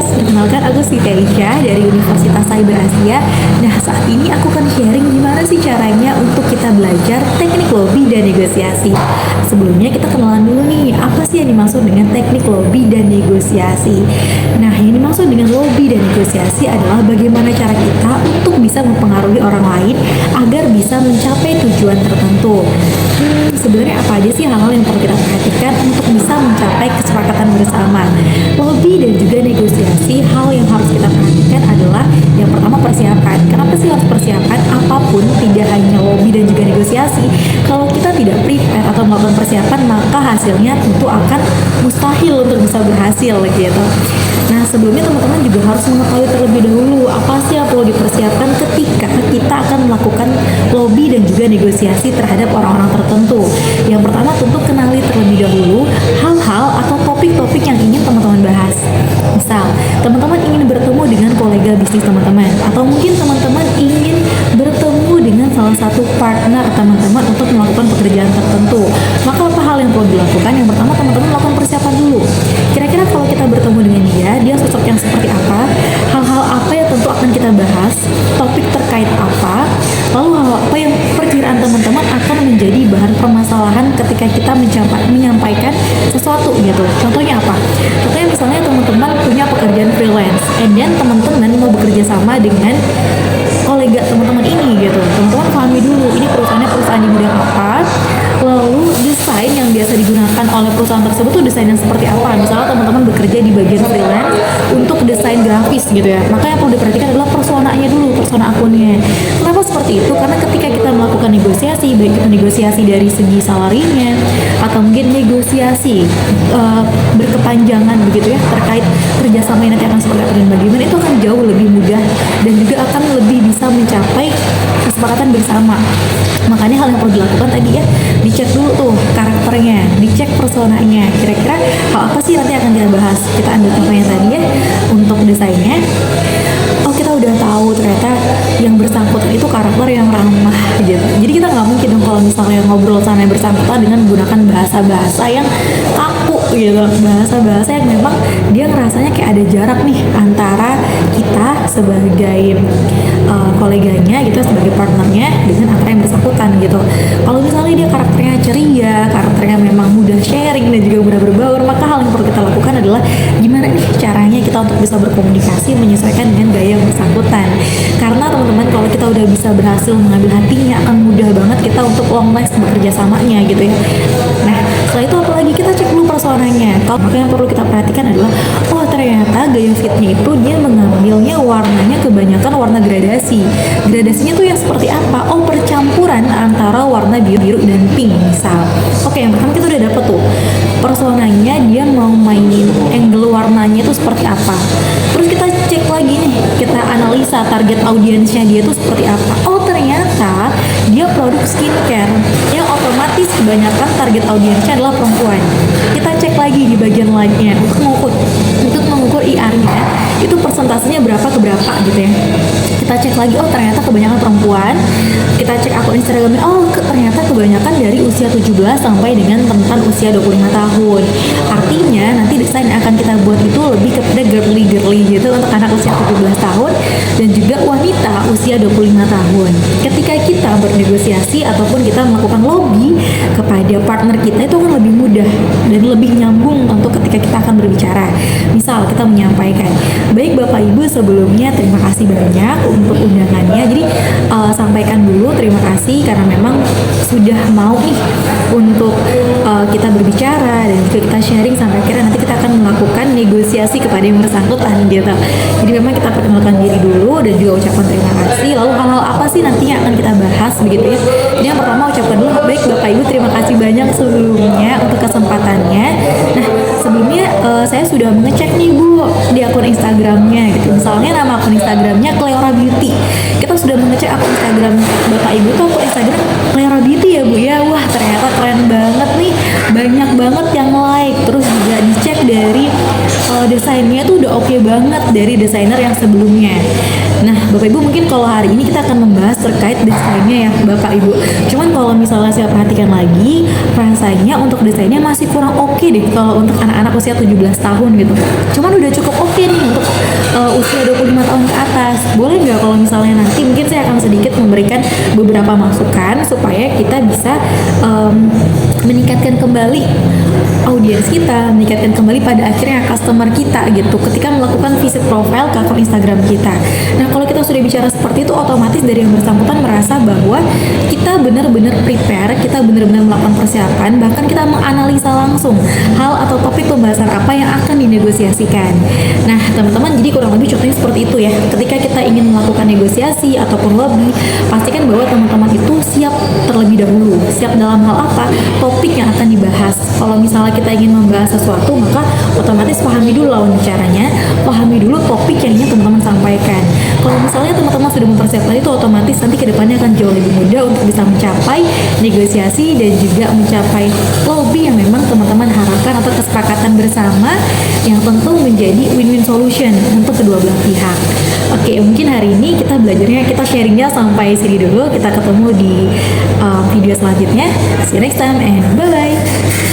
guys, perkenalkan aku Siti Aisyah dari Universitas Cyber Asia. Nah, saat ini aku akan sharing gimana sih caranya untuk kita belajar teknik lobby dan negosiasi. Sebelumnya kita kenalan dulu nih, apa sih yang dimaksud dengan teknik lobby dan negosiasi? Nah, yang dimaksud dengan lobby dan negosiasi adalah bagaimana cara kita untuk bisa mempengaruhi orang lain agar bisa mencapai tujuan tertentu. Sebenarnya apa aja sih hal-hal yang perlu kita perhatikan untuk bisa mencapai kesepakatan bersama? Lobby dan juga negosiasi, hal yang harus kita perhatikan adalah yang pertama persiapan. Kenapa sih harus persiapan? Apapun, tidak hanya lobby dan juga negosiasi. Kalau kita tidak prepare atau melakukan persiapan, maka hasilnya tentu akan mustahil untuk bisa berhasil gitu. Nah, sebelumnya teman-teman juga harus mengetahui terlebih dahulu apa sih yang perlu dipersiapkan ketika kita akan melakukan lobby dan juga negosiasi terhadap orang-orang tertentu. Yang pertama tentu kenali terlebih dahulu hal-hal atau topik-topik yang ingin teman-teman bahas. Misal, teman-teman ingin bertemu dengan kolega bisnis teman-teman, atau mungkin teman-teman ingin bertemu dengan salah satu partner teman-teman untuk melakukan pekerjaan tertentu. Maka apa hal yang perlu dilakukan? Yang pertama, teman-teman melakukan persiapan dulu. Kira-kira kalau kita bertemu dengan dia sosok yang seperti apa, hal-hal apa yang tentu akan kita bahas, topik terkait apa, lalu hal apa yang perkiraan teman-teman akan menjadi bahan permasalahan ketika kita menyampaikan sesuatu gitu. Contohnya apa? Contohnya misalnya teman-teman punya pekerjaan freelance, and then teman-teman mau bekerja sama dengan kolega teman-teman ini gitu. Teman-teman pahami dulu ini perusahaannya perusahaan di bidang apa, lalu desain yang biasa digunakan oleh perusahaan tersebut tuh desain yang seperti apa. Misalnya teman-teman bekerja di bagian freelance untuk desain grafis gitu ya, maka yang perlu diperhatikan adalah personanya dulu, persona akunnya. Kenapa seperti itu? Karena ketika kita melakukan negosiasi, baik itu negosiasi dari segi salarinya atau mungkin negosiasi berkepanjangan begitu ya terkait kerjasama yang nanti akan seperti apa dan bagaimana, itu akan jauh lebih mudah dan juga akan lebih bisa mencapai kesepakatan bersama. Makanya hal yang perlu dilakukan tadi ya, dicek dulu tuh karakternya, dicek personanya, kira-kira hal apa sih nanti akan kita bahas. Kita ambil contohnya tadi ya, untuk desainnya. Oh, kita udah tahu ternyata yang bersangkutan itu karakter yang ramah gitu. Jadi kita nggak mungkin dong kalau misalnya ngobrol sama yang bersangkutan dengan menggunakan bahasa-bahasa yang kaku gitu, bahasa-bahasa yang memang dia ngerasanya kayak ada jarak nih antara kita sebagai koleganya gitu, sebagai partnernya dengan apa yang bersangkutan gitu. Kalau misalnya dia karakternya ceria, karakternya memang mudah sharing dan juga mudah berbaur, maka hal yang perlu kita lakukan adalah gimana nih caranya kita untuk bisa berkomunikasi menyesuaikan dengan gaya yang bersangkutan. Karena teman-teman, kalau kita udah bisa berhasil mengambil hatinya, akan mudah banget kita untuk long last bekerja samanya gitu ya. Nah, setelah itu apalagi kita cek dulu personanya. Maka yang perlu kita perhatikan adalah, oh ternyata gaya fitnya itu dia mengambilnya warnanya kebanyakan warna gradasi. Gradasinya tuh yang seperti apa? Oh, percampuran antara warna biru dan pink misal. Oke, yang pertama kita udah dapet tuh personanya, dia mau mainin angle warnanya itu seperti apa. Terus kita cek lagi nih, kita analisa target audiensnya dia tuh seperti apa. Oh, ternyata dia produk skincare yang otomatis kebanyakan target audiensnya adalah perempuan. Kita cek lagi di bagian like-nya untuk mengukur IR-nya itu persentasenya berapa ke berapa gitu ya. Kita cek lagi, oh ternyata kebanyakan perempuan. Kita cek akun Instagramnya, oh ternyata kebanyakan dari usia 17 sampai dengan rentan usia 25 tahun. Artinya nanti desain yang akan kita buat itu lebih kepada girly gitu untuk anak usia 17 tahun dan juga wanita usia 25 tahun. Ketika kita bernegosiasi ataupun kita melakukan lobby kepada partner kita, itu akan lebih mudah dan lebih nyambung tentu ketika kita akan berbicara. Misal kita menyampaikan, baik Bapak Ibu, sebelumnya terima kasih banyak untuk undangannya. Jadi sampaikan dulu terima kasih karena memang sudah mau nih untuk kita berbicara dan juga kita sharing sampai akhirnya nanti kita akan melakukan negosiasi kepada yang bersangkutan gitu. Jadi memang kita perkenalkan diri dulu dan juga ucapan terima kasih. Lalu hal-hal apa sih nantinya akan kita bahas begitu ya. Jadi yang pertama ucapkan dulu, baik Bapak Ibu terima kasih banyak sebelumnya untuk kesempatannya. Nah, sebelumnya saya sudah mengecek nih Bu di akun Instagramnya gitu. Misalnya nama akun Instagramnya Cleora Beauty. Kita sudah mengecek akun Instagram Bapak Ibu tuh akun Instagram Cleora Beauty ya Bu ya. Wah, ternyata keren banget nih. Banyak banget yang like. Terus juga dicek dari desainnya tuh udah oke banget dari desainer yang sebelumnya. Nah, Bapak Ibu mungkin kalau hari ini kita akan membahas terkait desainnya ya Bapak Ibu. Cuman kalau misalnya saya perhatikan lagi, rasanya untuk desainnya masih kurang oke deh kalau untuk anak-anak usia 17 tahun gitu. Cuman udah cukup oke nih untuk usia 25 tahun ke atas. Boleh nggak kalau misalnya nanti mungkin saya akan sedikit memberikan beberapa masukan supaya kita bisa meningkatkan kembali audiens kita, meningkatkan kembali pada akhirnya customer kita gitu ketika melakukan visit profile ke akun Instagram kita. Nah, kalau kita sudah bicara seperti itu, otomatis dari yang bersangkutan merasa bahwa kita benar-benar prepare, kita benar-benar melakukan persiapan, bahkan kita menganalisa langsung hal atau topik pembahasan apa yang akan dinegosiasikan. Nah, teman-teman, jadi kurang lebih contohnya seperti itu ya. Ketika kita ingin melakukan negosiasi ataupun lobby, pastikan bahwa teman-teman itu siap terlebih dahulu. Siap dalam hal apa? Topik yang akan dibahas. Kalau misalnya kita ingin membahas sesuatu, maka otomatis pahami dulu lawan bicaranya, pahami dulu topik yang ingin teman-teman sampaikan. Kalau misalnya teman-teman sudah mempersiapkan itu, otomatis nanti kedepannya akan jauh lebih mudah untuk bisa mencapai negosiasi dan juga mencapai lobby yang memang teman-teman harapkan atau kesepakatan bersama yang tentu menjadi win-win solution untuk kedua belah pihak. Oke, mungkin hari ini kita belajarnya, kita sharingnya sampai sini dulu. Kita ketemu di video selanjutnya. See you next time and bye-bye.